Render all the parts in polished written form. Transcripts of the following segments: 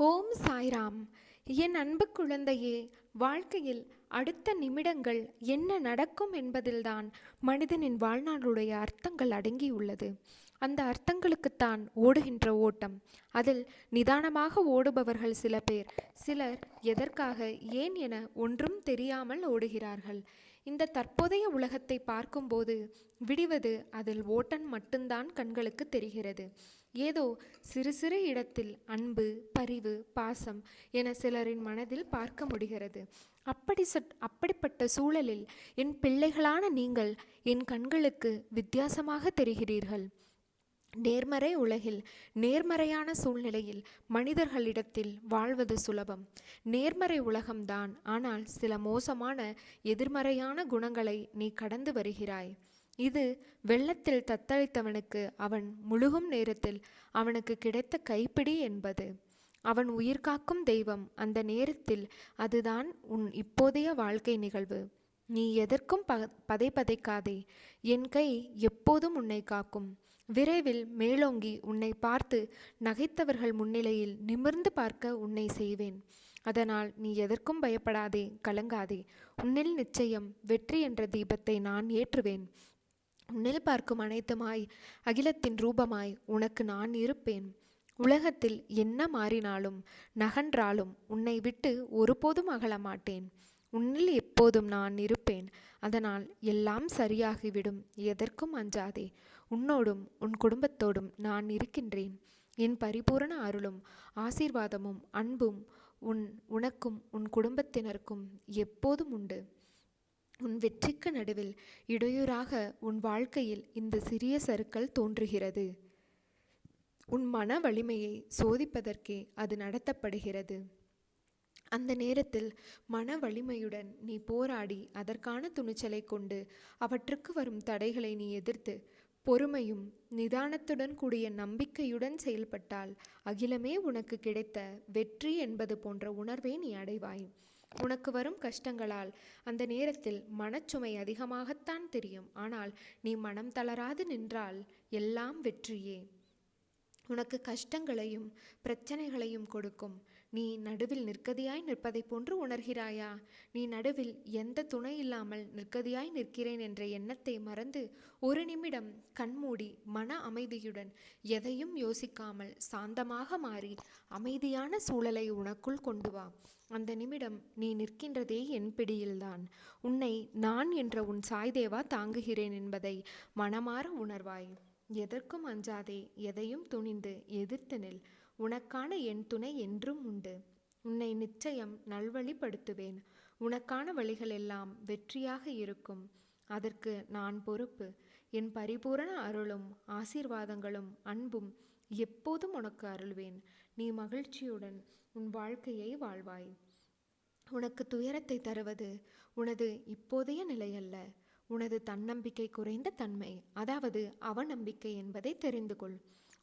ஓம் சாய்ராம். என் அன்பு குழந்தையே, வாழ்க்கையில் அடுத்த நிமிடங்கள் என்ன நடக்கும் என்பதில்தான் மனிதனின் வாழ்நாளுடைய அர்த்தங்கள் அடங்கியுள்ளது. அந்த அர்த்தங்களுக்குத்தான் ஓடுகின்ற ஓட்டம். அதில் நிதானமாக ஓடுபவர்கள் சில பேர், சிலர் எதற்காக, ஏன் என ஒன்றும் தெரியாமல் ஓடுகிறார்கள். இந்த தற்போதைய உலகத்தை பார்க்கும்போது விடிவது அதில் ஓட்டம் மட்டும்தான் கண்களுக்கு தெரிகிறது. ஏதோ சிறு சிறு இடத்தில் அன்பு, பரிவு, பாசம் என சிலரின் மனதில் பார்க்க முடிகிறது. அப்படிப்பட்ட சூழலில் என் பிள்ளைகளான நீங்கள் என் கண்களுக்கு வித்தியாசமாக தெரிகிறீர்கள். நேர்மறை உலகில், நேர்மறையான சூழ்நிலையில் மனிதர்களிடத்தில் வாழ்வது சுலபம். நேர்மறை உலகம்தான், ஆனால் சில மோசமான எதிர்மறையான குணங்களை நீ கடந்து வருகிறாய். இது வெள்ளத்தில் தத்தளித்தவனுக்கு அவன் முழுகும் நேரத்தில் அவனுக்கு கிடைத்த கைப்பிடி என்பது. அவன் உயிர் காக்கும் தெய்வம் அந்த நேரத்தில். அதுதான் உன் இப்போதைய வாழ்க்கை நிகழ்வு. நீ எதற்கும் பதைக்காதே. என் கை எப்போதும் உன்னை காக்கும். விரைவில் மேலோங்கி உன்னை பார்த்து நகைத்தவர்கள் முன்னிலையில் நிமிர்ந்து பார்க்க உன்னை செய்வேன். அதனால் நீ எதற்கும் பயப்படாதே, கலங்காதே. உன்னில் நிச்சயம் வெற்றி என்ற தீபத்தை நான் ஏற்றுவேன். உன்னில் பார்க்கும் அனைத்துமாய், அகிலத்தின் ரூபமாய் உனக்கு நான் இருப்பேன். உலகத்தில் என்ன மாறினாலும் நகன்றாலும் உன்னை விட்டு ஒருபோதும் அகல மாட்டேன். உன்னில் எப்போதும் நான் இருப்பேன். அதனால் எல்லாம் சரியாகிவிடும். எதற்கும் அஞ்சாதே. உன்னோடும் உன் குடும்பத்தோடும் நான் இருக்கின்றேன். என் பரிபூரண அருளும் ஆசீர்வாதமும் அன்பும் உனக்கும் உன் குடும்பத்தினருக்கும் எப்போதும் உண்டு. உன் வெற்றிக்கு நடுவில் இடையூறாக உன் வாழ்க்கையில் இந்த சிறிய சறுக்கல் தோன்றுகிறது. உன் மன வலிமையை சோதிப்பதற்கே அது நடத்தப்படுகிறது. அந்த நேரத்தில் மன வலிமையுடன் நீ போராடி அதற்கான துணிச்சலை கொண்டு அவற்றுக்கு வரும் தடைகளை நீ எதிர்த்து பொறுமையும் நிதானத்துடன் கூடிய நம்பிக்கையுடன் செயல்பட்டால் அகிலமே உனக்கு கிடைத்த வெற்றி என்பது போன்ற உணர்வை நீ அடைவாய். உனக்கு வரும் கஷ்டங்களால் அந்த நேரத்தில் மனச்சுமை அதிகமாகத்தான் தெரியும். ஆனால் நீ மனம் தளராது நின்றால் எல்லாம் வெற்றியே. உனக்கு கஷ்டங்களையும் பிரச்சனைகளையும் கொடுக்கும். நீ நடுவில் நிற்கதியாய் நிற்பதை போன்று உணர்கிறாயா? நீ நடுவில் எந்த துணை இல்லாமல் நிற்கதியாய் நிற்கிறேன் என்ற எண்ணத்தை மறந்து ஒரு நிமிடம் கண்மூடி மன அமைதியுடன் எதையும் யோசிக்காமல் சாந்தமாக மாறி அமைதியான சூழலை உனக்குள் கொண்டு வா. அந்த நிமிடம் நீ நிற்கின்றதே என் பிடியில்தான். உன்னை நான் என்ற உன் சாய்தேவா தாங்குகிறேன் என்பதை மனமாற உணர்வாய். எதற்கும் அஞ்சாதே. எதையும் துணிந்து எதிர்த்து நில். உனக்கான என் துணை என்றும் உண்டு. உன்னை நிச்சயம் நல்வழிப்படுத்துவேன். உனக்கான வழிகள் எல்லாம் வெற்றியாக இருக்கும். அதற்கு நான் பொறுப்பு. என் பரிபூரண அருளும் ஆசீர்வாதங்களும் அன்பும் எப்போதும் உனக்கு அருள்வேன். நீ மகிழ்ச்சியுடன் உன் வாழ்க்கையை வாழ்வாய். உனக்கு துயரத்தை தருவது உனது இப்போதைய நிலையல்ல, உனது தன்னம்பிக்கை குறைந்த தன்மை, அதாவது அவநம்பிக்கை என்பதை தெரிந்து கொள்.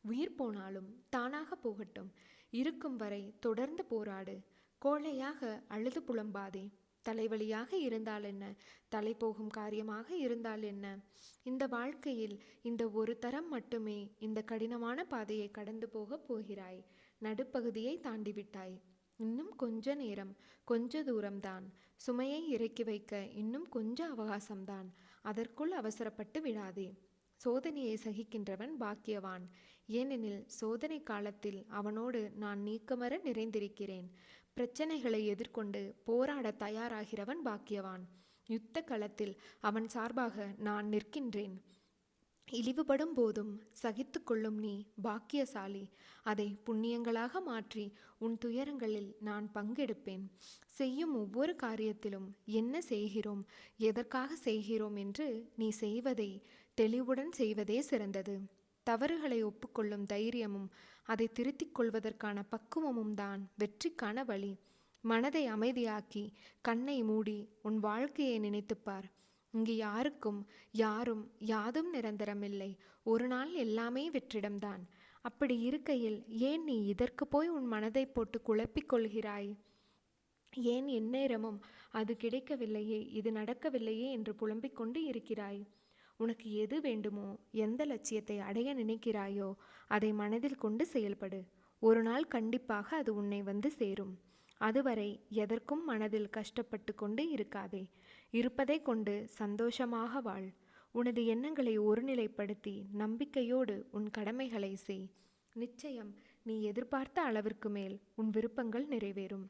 உயிர் போனாலும் தானாக போகட்டும். இருக்கும் வரை தொடர்ந்து போராடு. கோழையாக அழுது புலம்பாதே. தலைவலியாக இருந்தால் என்ன, தலை போகும் காரியமாக இருந்தால் என்ன? இந்த வாழ்க்கையில் இந்த ஒரு தரம் மட்டுமே இந்த கடினமான பாதையை கடந்து போக போகிறாய். நடுப்பகுதியை தாண்டிவிட்டாய். இன்னும் கொஞ்ச நேரம், கொஞ்ச தூரம்தான். சுமையை இறக்கி வைக்க இன்னும் கொஞ்ச அவகாசம்தான். அதற்குள் அவசரப்பட்டு விடாதே. சோதனையை சகிக்கின்றவன் பாக்கியவான். ஏனெனில் சோதனை காலத்தில் அவனோடு நான் நீக்கமற நிறைந்திருக்கிறேன். பிரச்சனைகளை எதிர்கொண்டு போராட தயாராகிறவன் பாக்கியவான். யுத்த களத்தில் அவன் சார்பாக நான் நிற்கின்றேன். இழிவுபடும் போதும் சகித்து கொள்ளும் நீ பாக்கியசாலி. அதை புண்ணியங்களாக மாற்றி உன் துயரங்களில் நான் பங்கெடுப்பேன். செய்யும் ஒவ்வொரு காரியத்திலும் என்ன செய்கிறோம், எதற்காக செய்கிறோம் என்று நீ செய்வதை தெளிவுடன் செய்வதே சிறந்தது. தவறுகளை ஒப்புக்கொள்ளும் தைரியமும் அதை திருத்திக் கொள்வதற்கான பக்குவமும் தான் வெற்றிக்கான வழி. மனதை அமைதியாக்கி கண்ணை மூடி உன் வாழ்க்கையை நினைத்துப்பார். இங்கு யாருக்கும் யாரும் யாதும் நிரந்தரமில்லை. ஒரு நாள் எல்லாமே வெற்றிடம்தான். அப்படி இருக்கையில் ஏன் நீ இதற்கு போய் உன் மனதை போட்டு குழப்பிக் கொள்கிறாய்? ஏன் எந்நேரமும் அது கிடைக்கவில்லையே, இது நடக்கவில்லையே என்று புலம்பிக் கொண்டு இருக்கிறாய்? உனக்கு எது வேண்டுமோ, எந்த லட்சியத்தை அடைய நினைக்கிறாயோ அதை மனதில் கொண்டு செயல்படு. ஒரு நாள் கண்டிப்பாக அது உன்னை வந்து சேரும். அதுவரை எதற்கும் மனதில் கஷ்டப்பட்டு கொண்டு இருக்காதே. இருப்பதை கொண்டு சந்தோஷமாக வாழ். உனது எண்ணங்களை ஒருநிலைப்படுத்தி நம்பிக்கையோடு உன் கடமைகளை செய். நிச்சயம் நீ எதிர்பார்த்த அளவிற்கு மேல் உன் விருப்பங்கள் நிறைவேறும்.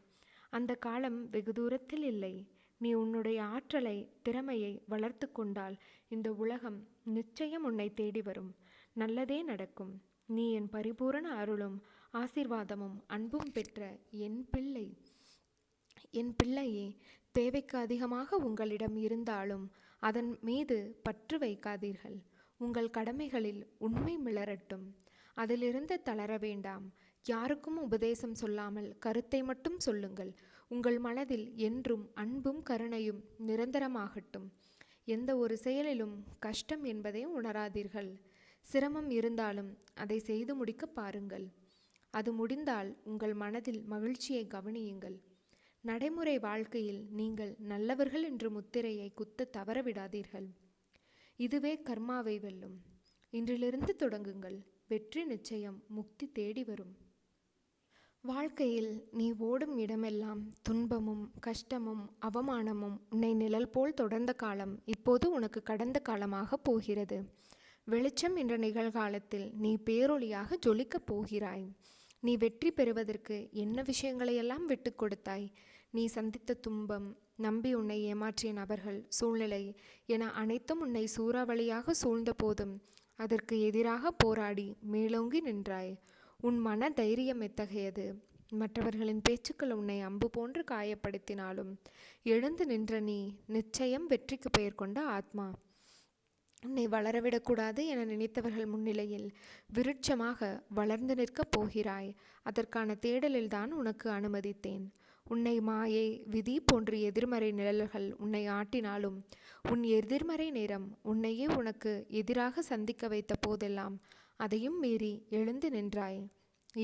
அந்த காலம் வெகு தூரத்தில் இல்லை. நீ உன்னுடைய ஆற்றலை, திறமையை வளர்த்து கொண்டால் இந்த உலகம் நிச்சயம் உன்னை தேடி வரும். நல்லதே நடக்கும். நீ என் பரிபூரண அருளும் ஆசீர்வாதமும் அன்பும் பெற்ற என் பிள்ளை. என் பிள்ளையே, தேவைக்கு அதிகமாக உங்களிடம் இருந்தாலும் அதன் மீது பற்று வைக்காதீர்கள். உங்கள் கடமைகளில் உண்மை மிளரட்டும். அதிலிருந்து தளர வேண்டாம். யாருக்கும் உபதேசம் சொல்லாமல் கருத்தை மட்டும் சொல்லுங்கள். உங்கள் மனதில் என்றும் அன்பும் கருணையும் நிரந்தரமாகட்டும். எந்த ஒரு செயலிலும் கஷ்டம் என்பதை உணராதீர்கள். சிரமம் இருந்தாலும் அதை செய்து முடிக்க பாருங்கள். அது முடிந்தால் உங்கள் மனதில் மகிழ்ச்சியை கவனியுங்கள். நடைமுறை வாழ்க்கையில் நீங்கள் நல்லவர்கள் என்ற முத்திரையை குத்த தவறவிடாதீர்கள். இதுவே கர்மாவை வெல்லும். இன்றிலிருந்து தொடங்குங்கள். வெற்றி நிச்சயம். முக்தி தேடி வரும். வாழ்க்கையில் நீ ஓடும் இடமெல்லாம் துன்பமும் கஷ்டமும் அவமானமும் உன்னை நிழல் போல் தொடர்ந்த காலம் இப்போது உனக்கு கடந்த காலமாக போகிறது. வெளிச்சம் என்ற நிகழ்காலத்தில் நீ பேரொளியாக ஜொலிக்கப் போகிறாய். நீ வெற்றி பெறுவதற்கு என்ன விஷயங்களையெல்லாம் விட்டு கொடுத்தாய்? நீ சந்தித்த துன்பம், நம்பி உன்னை ஏமாற்றிய நபர்கள், சூழ்நிலை என அனைத்தும் உன்னை சூறாவளியாக சூழ்ந்த போதும் அதற்கு எதிராக போராடி மேலோங்கி நின்றாய். உன் மன தைரியம் எத்தகையது! மற்றவர்களின் பேச்சுக்கள் உன்னை அம்பு போன்று காயப்படுத்தினாலும் எழுந்து நின்ற நீ நிச்சயம் வெற்றிக்கு பெயர் கொண்ட ஆத்மா. உன்னை வளரவிடக்கூடாது என நினைத்தவர்கள் முன்னிலையில் விருட்சமாக வளர்ந்து நிற்கப் போகிறாய். அதற்கான தேடலில்தான் உனக்கு அனுமதித்தேன். உன்னை மாயை, விதி போன்ற எதிர்மறை நிழல்கள் உன்னை ஆட்டினாலும் உன் எதிர்மறை நேரம் உன்னையே உனக்கு எதிராக சந்திக்க வைத்த போதெல்லாம் அதையும் மீறி எழுந்து நின்றாய்.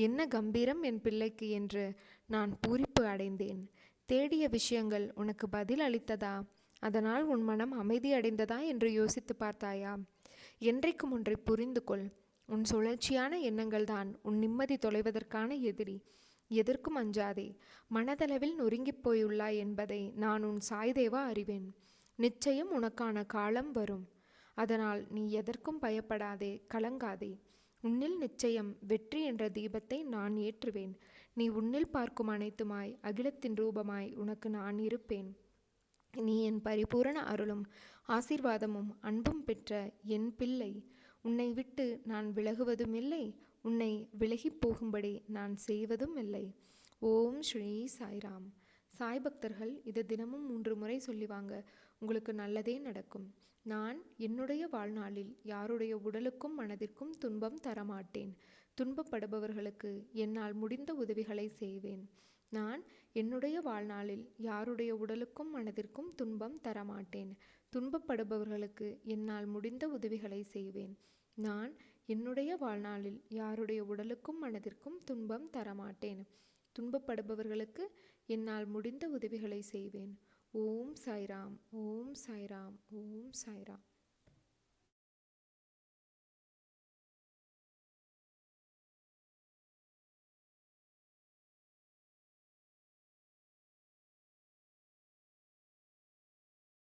என்ன கம்பீரம் என் பிள்ளைக்கு என்று நான் பூரிப்பு அடைந்தேன். தேடிய விஷயங்கள் உனக்கு பதில் அளித்ததா? அதனால் உன் மனம் அமைதி அடைந்ததா என்று யோசித்து பார்த்தாயா? என்றைக்கும் ஒன்றை புரிந்து கொள். உன் சுழற்சியான எண்ணங்கள் தான் உன் நிம்மதி தொலைவதற்கான எதிரி. எதற்கும் அஞ்சாதே. மனதளவில் நொறுங்கிப் போயுள்ளாய் என்பதை நான் உன் சாய்தேவா அறிவேன். நிச்சயம் உனக்கான காலம் வரும். அதனால் நீ எதற்கும் பயப்படாதே, கலங்காதே. உன்னில் நிச்சயம் வெற்றி என்ற தீபத்தை நான் ஏற்றுவேன். நீ உன்னில் பார்க்கும் அனைத்துமாய் அகிலத்தின் ரூபமாய் உனக்கு நான் இருப்பேன். நீ என் பரிபூரண அருளும் ஆசீர்வாதமும் அன்பும் பெற்ற என் பிள்ளை. உன்னை விட்டு நான் விலகுவதும் இல்லை, உன்னை விலகி போகும்படி நான் செய்வதும் இல்லை. ஓம் ஸ்ரீ சாய்ராம். சாய் பக்தர்கள் இதை தினமும் 3 முறை சொல்லிவாங்க. உங்களுக்கு நல்லதே நடக்கும். நான் என்னுடைய வாழ்நாளில் யாருடைய உடலுக்கும் மனதிற்கும் துன்பம் தரமாட்டேன். துன்பப்படுபவர்களுக்கு என்னால் முடிந்த உதவிகளை செய்வேன். நான் என்னுடைய வாழ்நாளில் யாருடைய உடலுக்கும் மனதிற்கும் துன்பம் தரமாட்டேன். துன்பப்படுபவர்களுக்கு என்னால் முடிந்த உதவிகளை செய்வேன். நான் என்னுடைய வாழ்நாளில் யாருடைய உடலுக்கும் மனதிற்கும் துன்பம் தரமாட்டேன். துன்பப்படுபவர்களுக்கு என்னால் முடிந்த உதவிகளை செய்வேன். ஓம் சாய்ராம். ஓம் சாய்ராம். ஓம் சாய்ராம்.